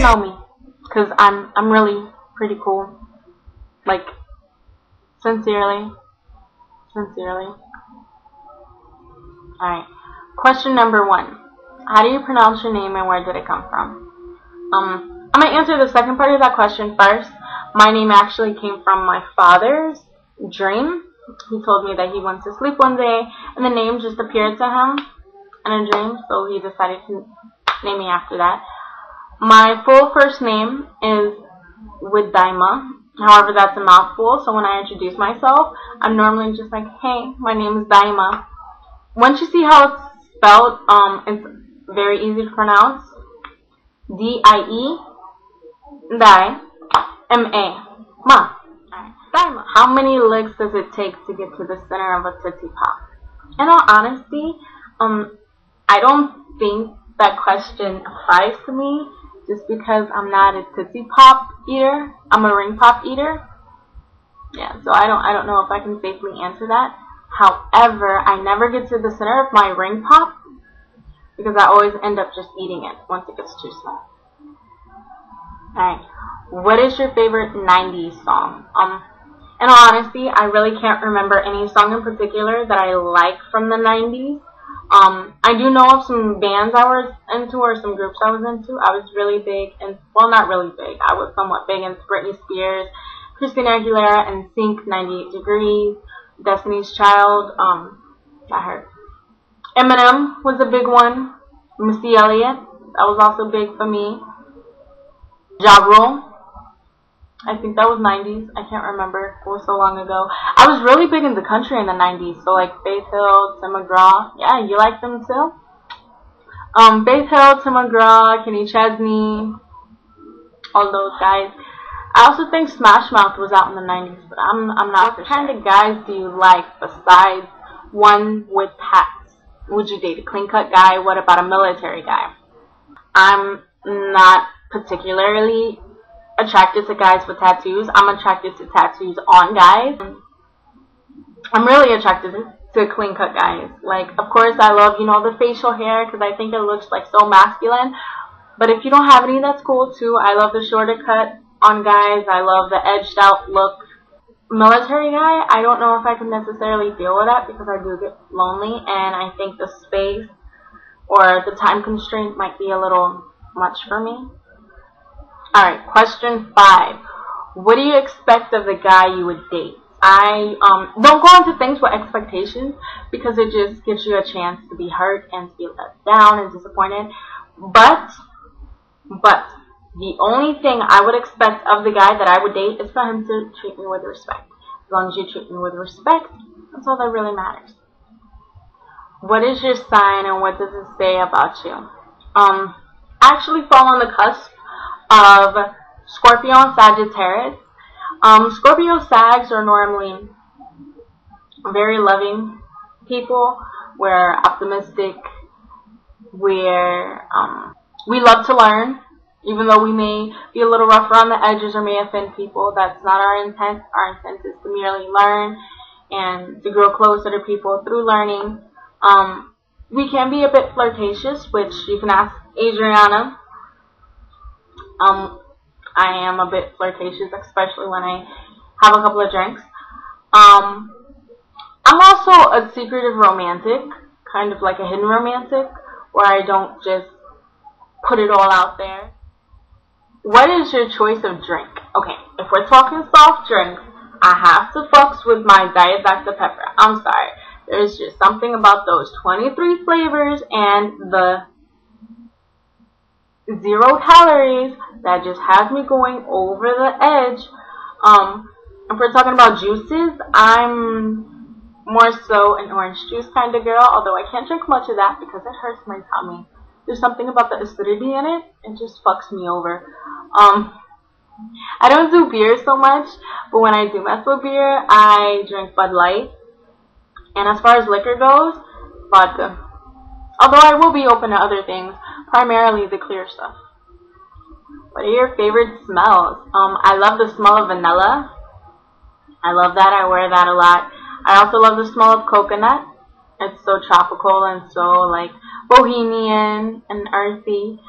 know me, because I'm really pretty cool. Like, sincerely. Alright. Question number 1. How do you pronounce your name and where did it come from? I'm going to answer the second part of that question first. My name actually came from my father's dream. He told me that he went to sleep one day and the name just appeared to him in a dream, so he decided to name me after that. My full first name is Widaima. However, that's a mouthful, so when I introduce myself, I'm normally just like, hey, my name is Daima. Once you see how it's spelled, it's very easy to pronounce. D-I-E, Dai, M-A, Ma. Daima. How many licks does it take to get to the center of a Tootsie Pop? In all honesty, I don't think that question applies to me just because I'm not a Tootsie Pop eater. I'm a ring pop eater. Yeah, so I don't know if I can safely answer that. However, I never get to the center of my ring pop because I always end up just eating it once it gets too small. Alright, what is your favorite 90s song? In all honesty, I really can't remember any song in particular that I like from the 90s. I do know of some bands I was into or some groups I was into. I was really big, and well, not really big. I was somewhat big into Britney Spears, Christina Aguilera, NSYNC, 98 Degrees, Destiny's Child. I heard Eminem was a big one. Missy Elliott, that was also big for me. Ja Rule, I think that was 90s. I can't remember. It was so long ago. I was really big in the country in the 90s. So like Faith Hill, Tim McGraw. Yeah, you like them too? Faith Hill, Tim McGraw, Kenny Chesney, all those guys. I also think Smash Mouth was out in the 90s, but I'm not for sure. What kind of guys do you like besides one with hats? Would you date a clean cut guy? What about a military guy? I'm not particularly attracted to guys with tattoos. I'm attracted to tattoos on guys. I'm really attracted to clean cut guys. Like, of course, I love, the facial hair because I think it looks like so masculine. But if you don't have any, that's cool too. I love the shorter cut on guys. I love the edged out look. Military guy, I don't know if I can necessarily deal with that because I do get lonely, and I think the space or the time constraint might be a little much for me. Alright, question 5. What do you expect of the guy you would date? I don't go into things with expectations because it just gives you a chance to be hurt and to be let down and disappointed. But the only thing I would expect of the guy that I would date is for him to treat me with respect. As long as you treat me with respect, that's all that really matters. What is your sign and what does it say about you? I actually fall on the cusp of Scorpio and Sagittarius. Scorpio Sags are normally very loving people. We're optimistic. We love to learn, even though we may be a little rough around the edges or may offend people. That's not our intent. Our intent is to merely learn and to grow closer to people through learning. We can be a bit flirtatious, which you can ask Adriana. I am a bit flirtatious, especially when I have a couple of drinks. I'm also a secretive romantic, kind of like a hidden romantic, where I don't just put it all out there. What is your choice of drink? Okay, if we're talking soft drinks, I have to fucks with my Diet Dr. Pepper. I'm sorry. There's just something about those 23 flavors and the 0 calories that just has me going over the edge. If we're talking about juices, I'm more so an orange juice kind of girl, although I can't drink much of that because it hurts my tummy. There's something about the acidity in it, it just fucks me over. I don't do beer so much, but when I do mess with beer, I drink Bud Light. And as far as liquor goes, vodka. Although I will be open to other things, primarily the clear stuff. What are your favorite smells? I love the smell of vanilla. I love that. I wear that a lot. I also love the smell of coconut. It's so tropical and so like bohemian and earthy.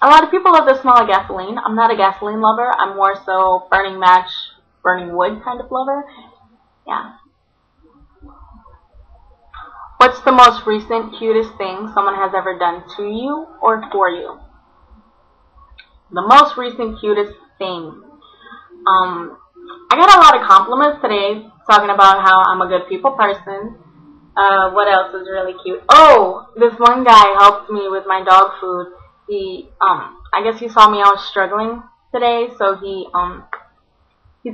A lot of people love the smell of gasoline. I'm not a gasoline lover. I'm more so burning match, burning wood kind of lover. Yeah. What's the most recent, cutest thing someone has ever done to you or for you? The most recent, cutest thing. I got a lot of compliments today talking about how I'm a good people person. What else is really cute? Oh, this one guy helped me with my dog food. I guess he saw me, I was struggling today, so he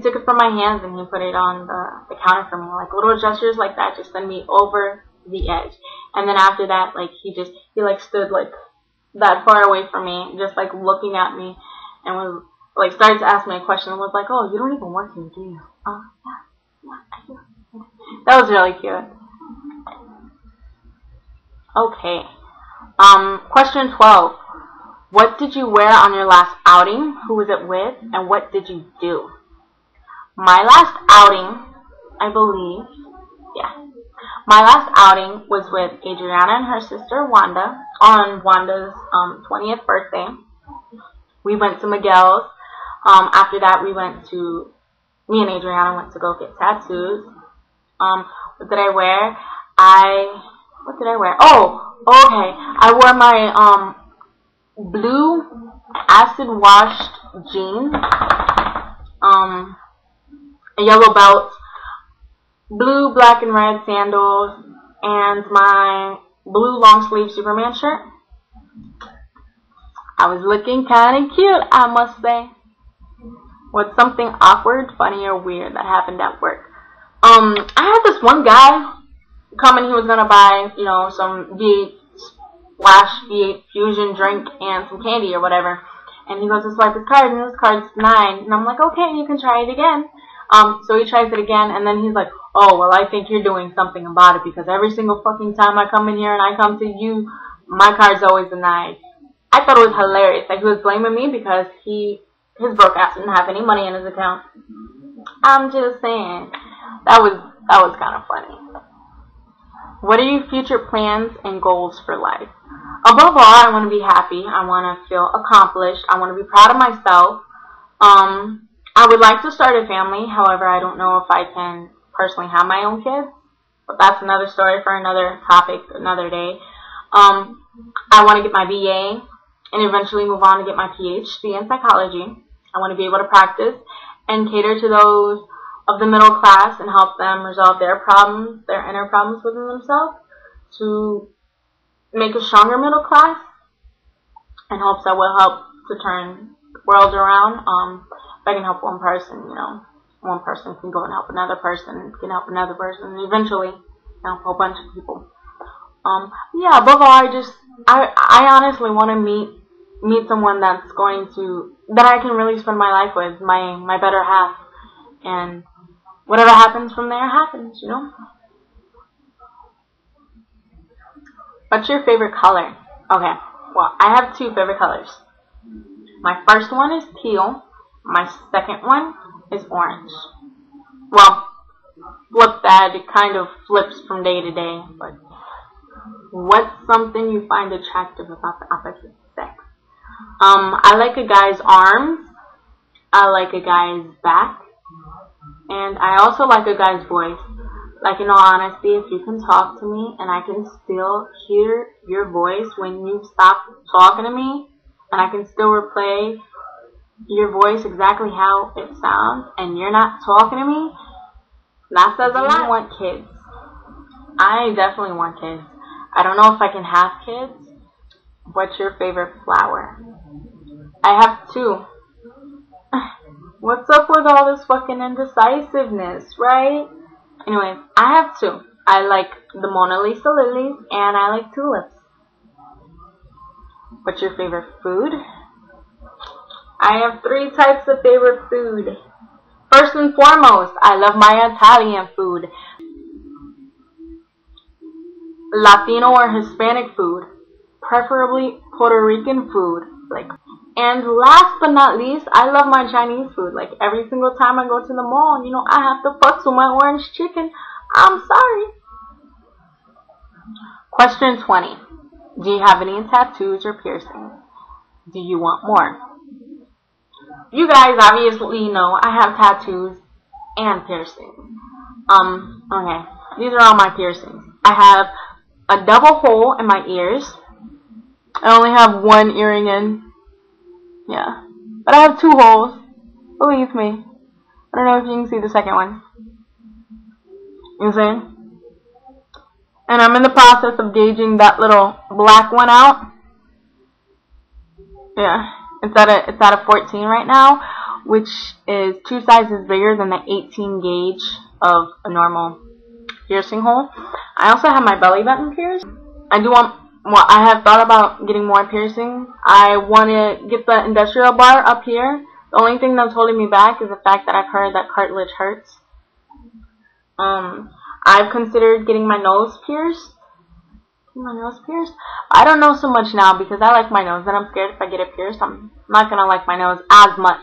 took it from my hands and he put it on the counter for me. Like, little gestures like that just send me over the edge. And then after that, like, he stood like that far away from me, just like looking at me, and was like started to ask me a question and was like, "Oh, you don't even work here, do you?" Oh, yeah, I do. That was really cute. Okay. Question 12. What did you wear on your last outing? Who was it with? And what did you do? My last outing, I believe, yeah. My last outing was with Adriana and her sister Wanda on Wanda's 20th birthday. We went to Miguel's. After that, me and Adriana went to go get tattoos. What did I wear? What did I wear? Oh, okay. I wore my blue acid washed jeans, a yellow belt, blue, black, and red sandals, and my blue long sleeve Superman shirt. I was looking kind of cute, I must say. What's something awkward, funny, or weird that happened at work? I had this one guy come and he was gonna buy, some V8 fusion drink and some candy or whatever. And he goes to swipe his card, and his card's 9. And I'm like, okay, you can try it again. So he tries it again, and then he's like, oh, well, I think you're doing something about it, because every single fucking time I come in here and I come to you, my card's always a 9. I thought it was hilarious. Like, he was blaming me because his broke ass didn't have any money in his account. I'm just saying, that was kind of funny. What are your future plans and goals for life? Above all, I want to be happy. I want to feel accomplished. I want to be proud of myself. I would like to start a family. However, I don't know if I can personally have my own kids. But that's another story for another topic, another day. I want to get my BA and eventually move on to get my PhD in psychology. I want to be able to practice and cater to those of the middle class and help them resolve their problems, their inner problems within themselves, to make a stronger middle class in hopes that will help to turn the world around. If I can help one person, one person can go and help another person, can help another person, and eventually help a whole bunch of people. Yeah, above all, I honestly want to meet someone that I can really spend my life with, my better half, and whatever happens from there happens, What's your favorite color? Okay, well, I have 2 favorite colors. My first one is teal. My second one is orange. Well, flip that. It kind of flips from day to day. But what's something you find attractive about the opposite sex? I like a guy's arms. I like a guy's back. And I also like a guy's voice. Like, in all honesty, if you can talk to me and I can still hear your voice when you stop talking to me, and I can still replay your voice exactly how it sounds, and you're not talking to me, that says a lot. I want kids. I definitely want kids. I don't know if I can have kids. What's your favorite flower? I have 2. What's up with all this fucking indecisiveness, right? Anyways, I have 2. I like the Mona Lisa lilies, and I like tulips. What's your favorite food? I have 3 types of favorite food. First and foremost, I love my Italian food. Latino or Hispanic food. Preferably Puerto Rican food. And last but not least, I love my Chinese food. Like, every single time I go to the mall, I have to fuss with my orange chicken. I'm sorry. Question 20. Do you have any tattoos or piercings? do you want more? You guys obviously know I have tattoos and piercings. Okay. These are all my piercings. I have a double hole in my ears. I only have one earring in. Yeah. But I have 2 holes. Believe me. I don't know if you can see the second one. You see? And I'm in the process of gauging that little black one out. Yeah. It's at a 14 right now, which is 2 sizes bigger than the 18 gauge of a normal piercing hole. I also have my belly button pierced. I have thought about getting more piercings. I want to get the industrial bar up here. The only thing that's holding me back is the fact that I've heard that cartilage hurts. I've considered getting my nose pierced. I don't know so much now because I like my nose, and I'm scared if I get it pierced, I'm not going to like my nose as much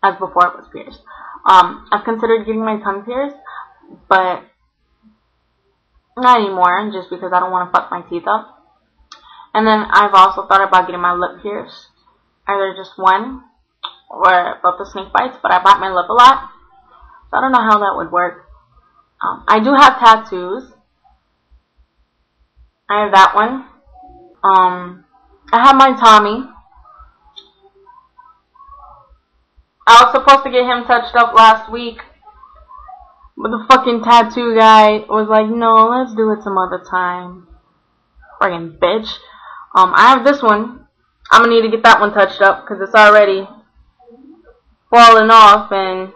as before it was pierced. I've considered getting my tongue pierced, but not anymore, just because I don't want to fuck my teeth up. And then I've also thought about getting my lip pierced, either just one or both the snake bites, but I bite my lip a lot, so I don't know how that would work. I do have tattoos. I have that one. I have my Tommy. I was supposed to get him touched up last week, but the fucking tattoo guy was like, no, let's do it some other time. Friggin' bitch. I have this one. I'm gonna need to get that one touched up because it's already falling off, and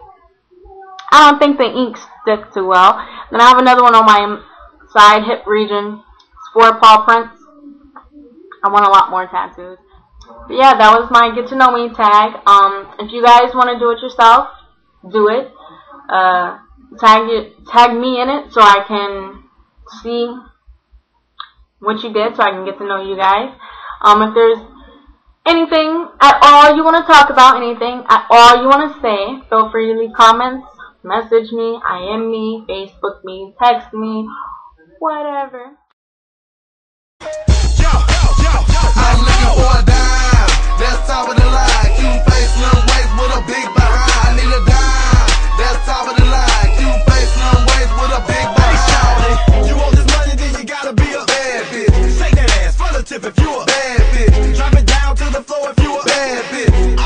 I don't think the ink sticks too well. Then I have another one on my side hip region. 4 paw prints. I want a lot more tattoos. But yeah, that was my get to know me tag. If you guys want to do it yourself, do it. Tag me in it so I can see what you did, so I can get to know you guys. If there's anything at all you want to talk about, anything at all you want to say, feel free to leave comments, message me, IM me, Facebook me, text me, whatever. I'm looking for a dime, that's top of the line. Cute face, little waist with a big behind. I need a dime, that's top of the line. Cute face, little waist with a big behind. You want this money, then you gotta be a bad bitch. Shake that ass, front the tip if you a bad bitch. Drop it down to the floor if you a bad bitch.